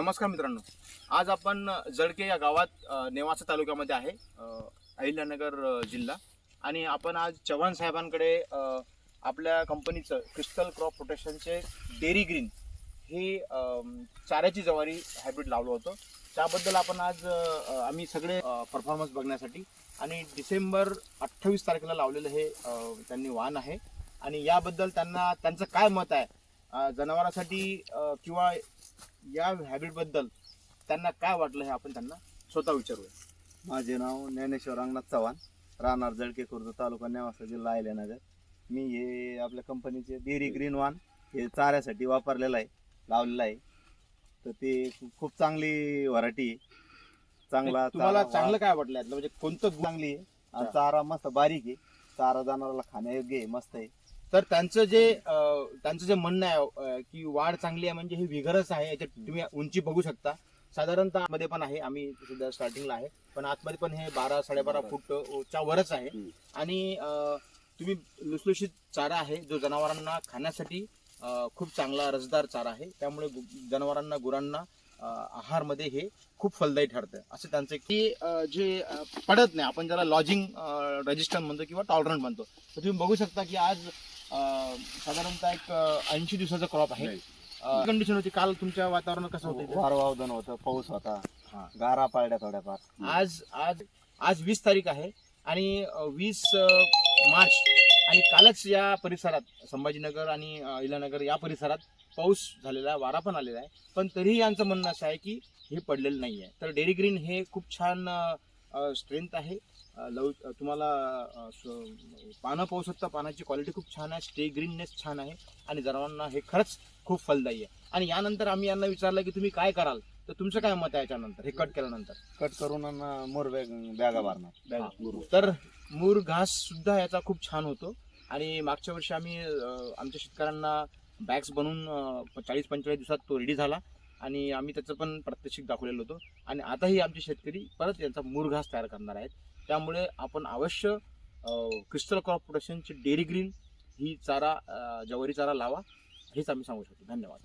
नमस्कार मित्रांनो, आज आपण जळके या गावात नेवासा तालुक्यामध्ये आहे, अहिल्यानगर जिल्हा. आणि आपण आज चव्हाण साहेबांकडे आपल्या कंपनीचं क्रिस्टल क्रॉप प्रोटेक्शनचे डेरी ग्रीन हे चाऱ्याची जवारी हायब्रिड लावलं होतं. त्याबद्दल आपण आज आम्ही सगळे परफॉर्मन्स बघण्यासाठी आणि डिसेंबर 28 तारखेला लावलेलं हे त्यांनी वाण आहे. आणि याबद्दल त्यांचं काय मत आहे जनावरांसाठी किंवा या हॅबिटबद्दल त्यांना काय वाटलं हे आपण त्यांना स्वतः विचारूया. माझे नाव ज्ञानेश्वर रंगनाथ चव्हाण, राहणार जळके, खुर्द, तालुका नेवासा, जिल्हा अहिल्यानगर. मी हे आपल्या कंपनीचे डेरी ग्रीन वाण हे चाऱ्यासाठी वापरलेलं आहे, लावलेलं आहे. तर ते खूप चांगली व्हरायटी, चांगला तुम्हाला चारा चांगलं काय वाटलं यातलं, म्हणजे कोणतं चांगली आहे आणि चारा मस्त बारीक आहे, चारा जनावराला खाण्यायोग्य आहे, मस्त आहे. तर त्यांचं जे म्हणणं आहे की वाढ चांगली आहे, म्हणजे हे विघरच आहे. याच्यात तुम्ही उंची बघू शकता, साधारणतः मध्ये पण आहे, आम्ही सुद्धा स्टार्टिंगला आहे, पण आतमध्ये पण हे 12-12.5 फूटच्या वरच आहे. आणि तुम्ही लुसलुशीत चारा आहे जो जनावरांना खाण्यासाठी खूप चांगला रसदार चारा आहे. त्यामुळे जनावरांना, गुरांना आहारमध्ये हे खूप फलदायी ठरतं. असं त्यांचं की जे पडत नाही, आपण ज्याला लॉजिंग रेजिस्टंट म्हणतो किंवा टॉलरंट म्हणतो. तर तुम्ही बघू शकता की आज साधारणतः एक 80 दिवसाचा क्रॉप आहे. कंडिशन होती काल तुमच्या वातावरण कसं होतं? वारवावधन होतं, पाऊस होता, गारा पाळल्या थोड्याफार. आज 20 तारीख आहे आणि 20 मार्च, आणि कालच या परिसरात संभाजीनगर आणि अहिल्यानगर या परिसरात पाऊस झालेला, वारा पण आलेला आहे. पण तरीही यांचं म्हणणं असं आहे की हे पडलेलं नाही आहे. तर डेरी ग्रीन हे खूप छान स्ट्रेंथ आहे. तुम्हाला पानं पाहू शकता, पानाची क्वालिटी खूप छान आहे, स्टे ग्रीननेस छान आहे आणि जनावरांना हे खरंच खूप फलदायी आहे. आणि यानंतर आम्ही यांना विचारलं की तुम्ही काय कराल, तर तुमचं काय मत आहे याच्यानंतर, हे कट केल्यानंतर? कट करून मोर बॅगा भरणार. तर मूर घास सुद्धा याचा खूप छान होतो. आणि मागच्या वर्षी आम्ही आमच्या शेतकऱ्यांना बॅग्स बनवून 40-45 दिवसात तो रेडी झाला आणि आम्ही त्याचं पण प्रात्यक्षिक दाखवलेलं होतं. आणि आताही आमचे शेतकरी परत यांचा मूर घास तयार करणार आहेत. त्यामुळे आपण अवश्य क्रिस्टल क्रॉप प्रोटेक्शनची डेरी ग्रीन ही चारा, जवारी चारा लावा, हेच आम्ही सांगू शकतो. धन्यवाद.